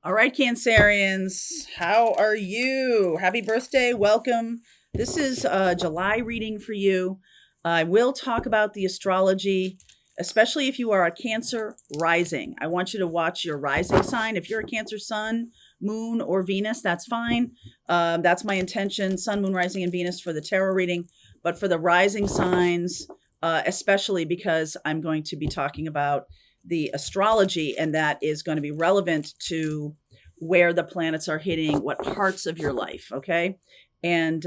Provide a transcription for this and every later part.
All right, Cancerians, how are you? Happy birthday. Welcome. This is a July reading for you. I will talk about the astrology, especially if you are a Cancer rising. I want you to watch your rising sign. If you're a Cancer sun, moon, or Venus, that's fine. That's my intention, sun, moon, rising, and Venus for the tarot reading. But for the rising signs, especially because I'm going to be talking about the astrology, and that is going to be relevant to where the planets are hitting what parts of your life. Okay. And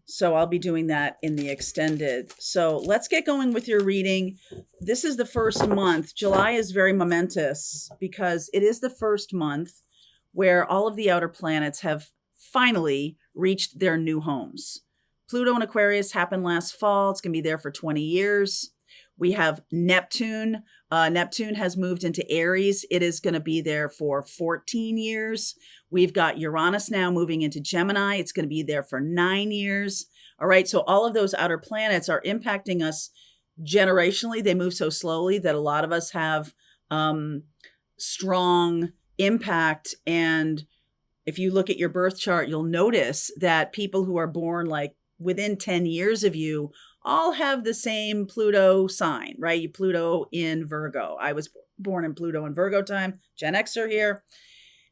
so I'll be doing that in the extended. So let's get going with your reading. This is the first month. July is very momentous because it is the first month where all of the outer planets have finally reached their new homes. Pluto in Aquarius happened last fall. It's going to be there for 20 years. We have Neptune. Neptune has moved into Aries. It is going to be there for 14 years. We've got Uranus now moving into Gemini. It's going to be there for 9 years. All right. So all of those outer planets are impacting us generationally. They move so slowly that a lot of us have strong impact. And if you look at your birth chart, you'll notice that people who are born like within 10 years of you all have the same Pluto sign, right? Pluto in Virgo. I was born in Pluto and Virgo time, Gen Xer here.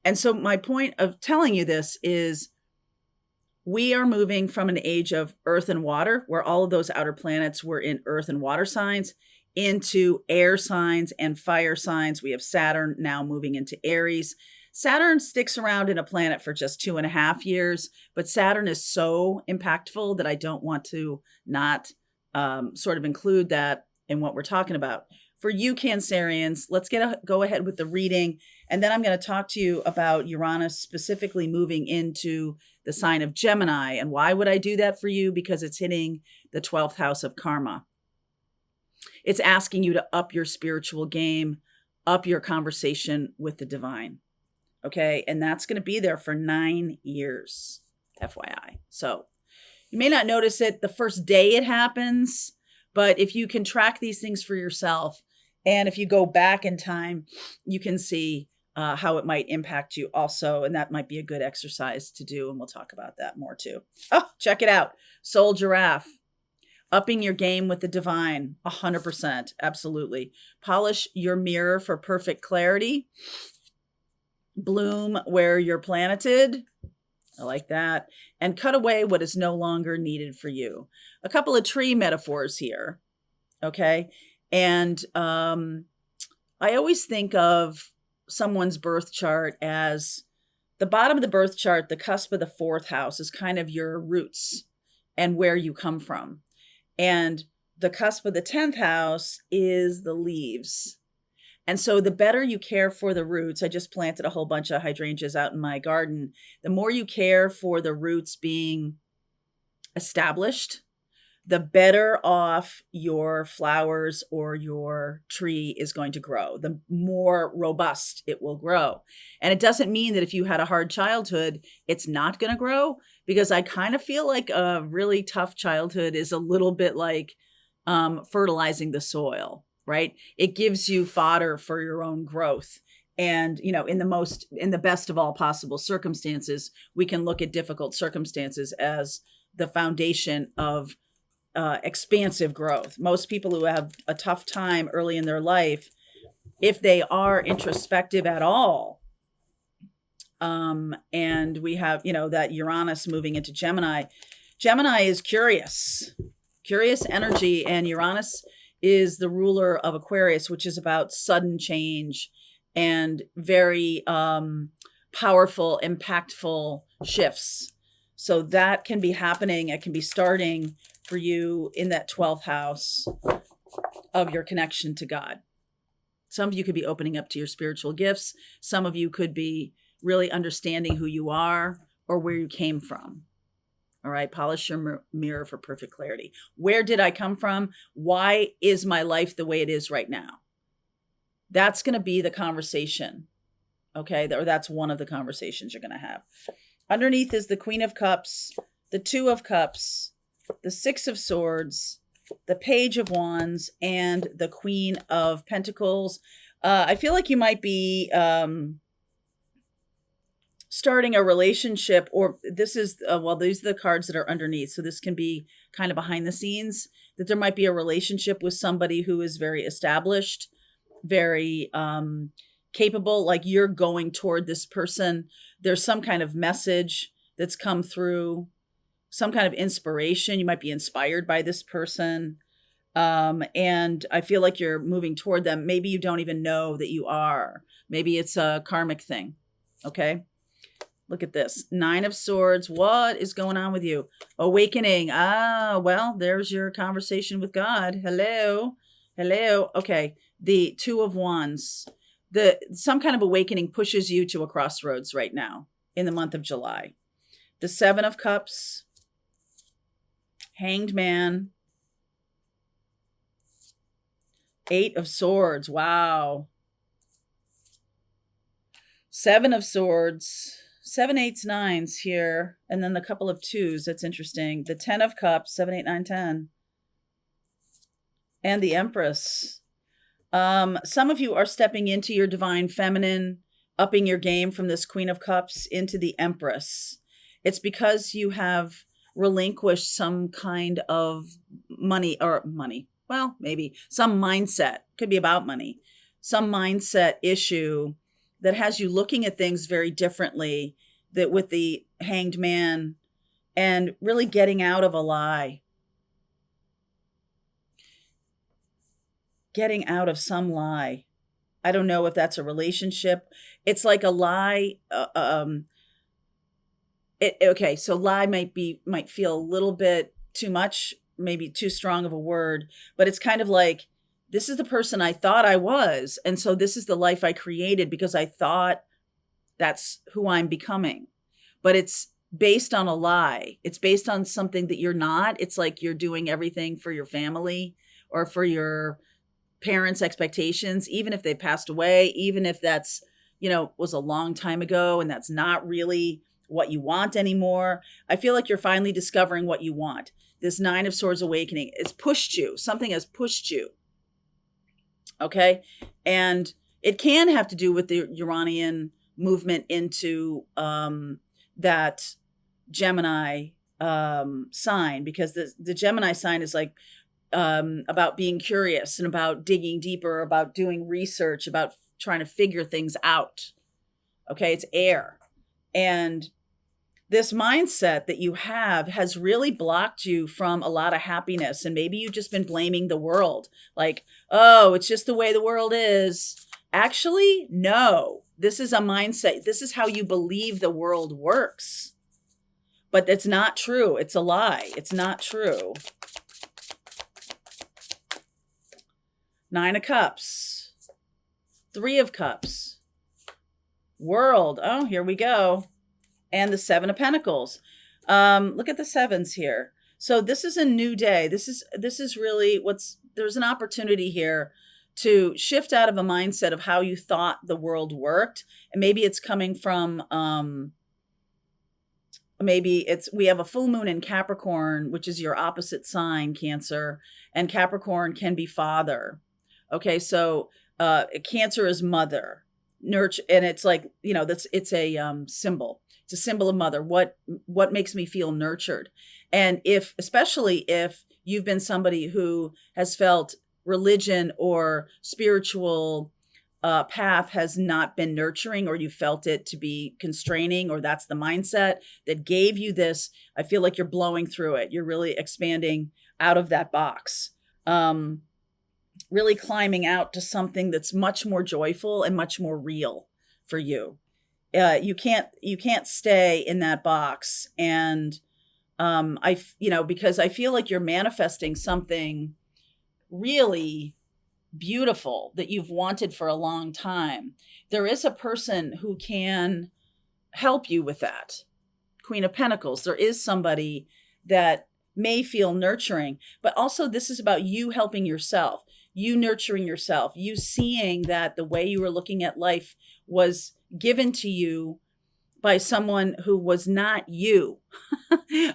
And so my point of telling you this is we are moving from an age of earth and water, where all of those outer planets were in earth and water signs, into air signs and fire signs. We have Saturn now moving into Aries. Saturn sticks around in a planet for just 2.5 years, but Saturn is so impactful that I don't want to not sort of include that in what we're talking about. For you Cancerians, let's go ahead with the reading, and then I'm going to talk to you about Uranus specifically moving into the sign of Gemini. And why would I do that for you? Because it's hitting the 12th house of karma. It's asking you to up your spiritual game, up your conversation with the divine. Okay. And that's going to be there for 9 years, FYI. So you may not notice it the first day it happens, but if you can track these things for yourself, and if you go back in time, you can see how it might impact you also. And that might be a good exercise to do. And we'll talk about that more too. Oh, check it out. Soul Giraffe. Upping your game with the divine. 100%. Absolutely. Polish your mirror for perfect clarity. Bloom where you're planeted. I like that. And cut away what is no longer needed for you. A couple of tree metaphors here. Okay. And I always think of someone's birth chart as the bottom of the birth chart, the cusp of the 4th house is kind of your roots and where you come from. And the cusp of the 10th house is the leaves. And so the better you care for the roots, I just planted a whole bunch of hydrangeas out in my garden. The more you care for the roots being established, the better off your flowers or your tree is going to grow, the more robust it will grow. And it doesn't mean that if you had a hard childhood, it's not going to grow, because I kind of feel like a really tough childhood is a little bit like fertilizing the soil, right? It gives you fodder for your own growth. And, you know, in the best of all possible circumstances, we can look at difficult circumstances as the foundation of expansive growth. Most people who have a tough time early in their life, if they are introspective at all, and we have, you know, that Uranus moving into Gemini. Gemini is curious energy, and Uranus is the ruler of Aquarius, which is about sudden change and very powerful, impactful shifts. So that can be happening. It can be starting for you in that 12th house of your connection to God. Some of you could be opening up to your spiritual gifts. Some of you could be really understanding who you are or where you came from. All right. Polish your mirror for perfect clarity. Where did I come from? Why is my life the way it is right now? That's going to be the conversation. Okay. Or that's one of the conversations you're going to have. Underneath is the Queen of Cups, the Two of Cups, the Six of Swords, the Page of Wands, and the Queen of Pentacles. I feel like you might be starting a relationship, or this is, well, these are the cards that are underneath. So this can be kind of behind the scenes, that there might be a relationship with somebody who is very established, very capable, like you're going toward this person. There's some kind of message that's come through, some kind of inspiration. You might be inspired by this person. And I feel like you're moving toward them. Maybe you don't even know that you are. Maybe it's a karmic thing. Okay. Look at this. 9 of Swords. What is going on with you? Awakening. Ah, well, there's your conversation with God. Hello. Hello. Okay. The 2 of Wands. Some kind of awakening pushes you to a crossroads right now in the month of July. The 7 of Cups. Hanged Man. 8 of Swords. Wow. 7 of Swords. 7, 8s, 9s here. And then the couple of 2s. That's interesting. The 10 of Cups. 7, 8, 9, 10. And the Empress. Some of you are stepping into your divine feminine, upping your game from this Queen of Cups into the Empress. It's because you have relinquished some kind of money. Well, maybe some mindset. Could be about money. Some mindset issue that has you looking at things very differently, that with the Hanged Man, and really getting out of a lie. Getting out of some lie. I don't know if that's a relationship. It's like a lie. Okay, so lie might feel a little bit too much, maybe too strong of a word, but it's kind of like, this is the person I thought I was, and so this is the life I created because I thought that's who I'm becoming. But it's based on a lie. It's based on something that you're not. It's like you're doing everything for your family or for your parents' expectations, even if they passed away, even if that's, was a long time ago and that's not really what you want anymore. I feel like you're finally discovering what you want. This 9 of Swords awakening, it's pushed you. Something has pushed you. Okay. And it can have to do with the Uranian movement into that Gemini sign, because the Gemini sign is like about being curious and about digging deeper, about doing research, about trying to figure things out. Okay. It's air. And this mindset that you have has really blocked you from a lot of happiness. And maybe you've just been blaming the world. Like, oh, it's just the way the world is. Actually, no, this is a mindset. This is how you believe the world works. But it's not true. It's a lie. It's not true. 9 of Cups. 3 of Cups. World. Oh, here we go. And the 7 of Pentacles. Look at the 7s here. So this is a new day. This is really there's an opportunity here to shift out of a mindset of how you thought the world worked. And maybe it's coming from, we have a full moon in Capricorn, which is your opposite sign, Cancer. And Capricorn can be father. Okay. So, Cancer is mother, nurture. And it's like, it's a symbol. It's a symbol of mother. What makes me feel nurtured? And especially if you've been somebody who has felt religion or spiritual path has not been nurturing, or you felt it to be constraining, or that's the mindset that gave you this, I feel like you're blowing through it. You're really expanding out of that box, really climbing out to something that's much more joyful and much more real for you. You can't stay in that box. And because I feel like you're manifesting something really beautiful that you've wanted for a long time. There is a person who can help you with that. Queen of Pentacles. There is somebody that may feel nurturing, but also this is about you helping yourself, you nurturing yourself, you seeing that the way you were looking at life was given to you by someone who was not you.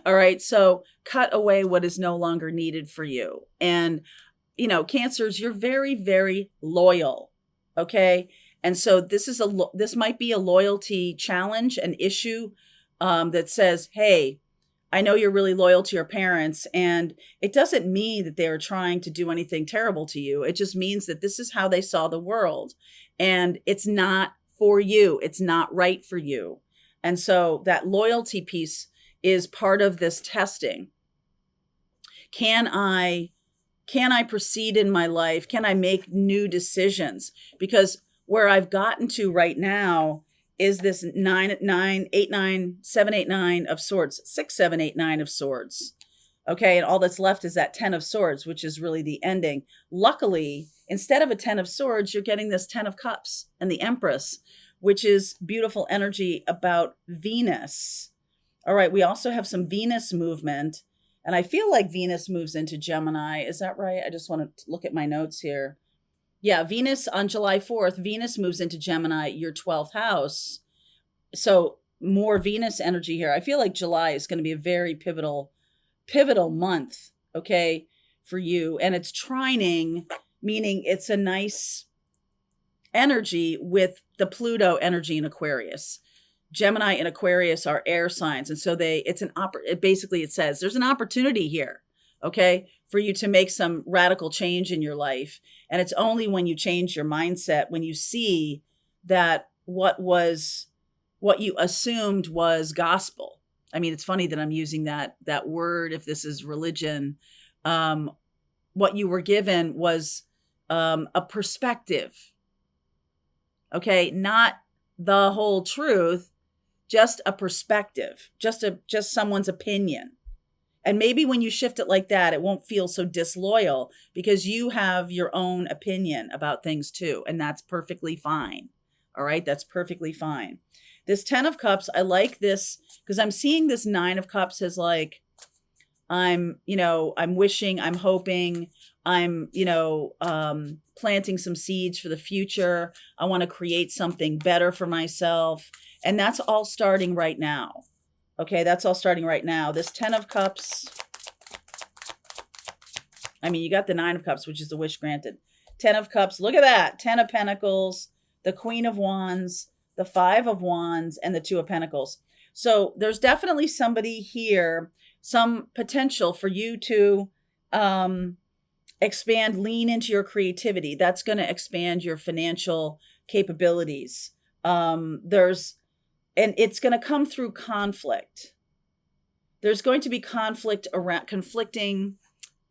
All right. So cut away what is no longer needed for you. And, Cancers, you're very, very loyal. Okay. And so this might be a loyalty challenge, an issue that says, hey, I know you're really loyal to your parents, and it doesn't mean that they're trying to do anything terrible to you. It just means that this is how they saw the world, and it's not for you. It's not right for you. And so that loyalty piece is part of this testing. Can I proceed in my life? Can I make new decisions? Because where I've gotten to right now is this 9, 9, 8, 9, 7, 8, 9 of swords, 6, 7, 8, 9 of swords. Okay. And all that's left is that 10 of swords, which is really the ending. Luckily, instead of a 10 of swords, you're getting this 10 of cups and the Empress, which is beautiful energy about Venus. All right. We also have some Venus movement, and I feel like Venus moves into Gemini. Is that right? I just want to look at my notes here. Yeah, Venus on July 4th, Venus moves into Gemini, your 12th house. So more Venus energy here. I feel like July is going to be a very pivotal month, okay, for you. And it's trining, meaning it's a nice energy with the Pluto energy in Aquarius. Gemini and Aquarius are air signs. And so it says there's an opportunity here, okay, for you to make some radical change in your life. And it's only when you change your mindset, when you see that what you assumed was gospel. I mean, it's funny that I'm using that word, if this is religion. What you were given was a perspective, okay, not the whole truth, just a perspective, just someone's opinion. And maybe when you shift it like that, it won't feel so disloyal because you have your own opinion about things too. And that's perfectly fine. All right. That's perfectly fine. This 10 of Cups, I like this because I'm seeing this 9 of Cups as like, I'm wishing, I'm hoping, I'm, planting some seeds for the future. I want to create something better for myself. And that's all starting right now. Okay, that's all starting right now. This 10 of Cups, I mean, you got the 9 of Cups, which is the wish granted. 10 of Cups, look at that. 10 of Pentacles, the Queen of Wands, the 5 of Wands, and the 2 of Pentacles. So there's definitely somebody here, some potential for you to expand, lean into your creativity. That's going to expand your financial capabilities. And it's going to come through conflict. There's going to be conflicting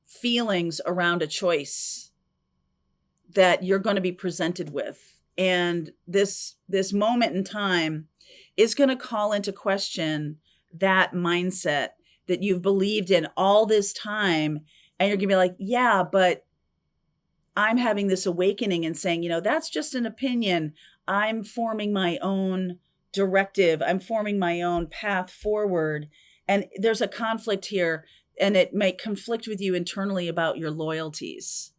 feelings around a choice that you're going to be presented with. And this moment in time is going to call into question that mindset that you've believed in all this time. And you're going to be like, yeah, but I'm having this awakening and saying, that's just an opinion. I'm forming my own directive. I'm forming my own path forward. And there's a conflict here, and it might conflict with you internally about your loyalties.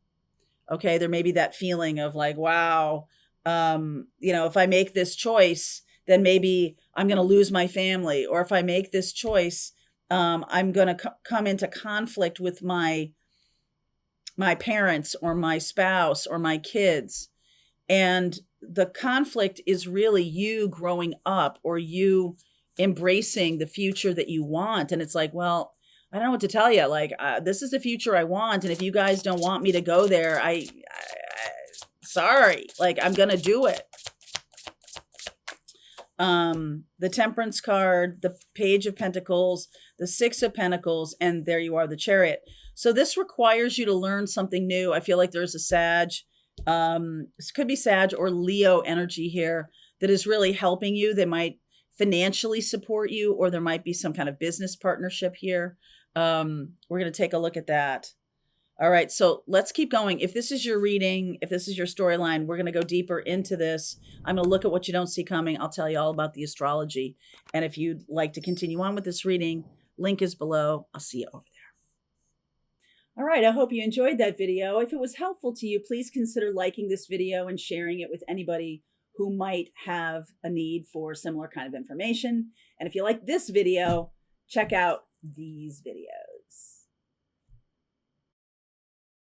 Okay. There may be that feeling of like, wow, if I make this choice, then maybe I'm going to lose my family. Or if I make this choice, I'm going to come into conflict with my parents or my spouse or my kids. And the conflict is really you growing up or you embracing the future that you want. And it's like, well, I don't know what to tell you. Like, this is the future I want. And if you guys don't want me to go there, sorry, like I'm going to do it. The Temperance card, the Page of Pentacles, the 6 of Pentacles, and there you are, the Chariot. So this requires you to learn something new. I feel like there's a Sag. This could be Sag or Leo energy here that is really helping you. They might financially support you, or there might be some kind of business partnership here. We're going to take a look at that. All right. So let's keep going. If this is your reading, if this is your storyline, we're going to go deeper into this. I'm going to look at what you don't see coming. I'll tell you all about the astrology. And if you'd like to continue on with this reading, link is below. I'll see you over there. All right, I hope you enjoyed that video. If it was helpful to you, please consider liking this video and sharing it with anybody who might have a need for similar kind of information. And if you like this video, check out these videos.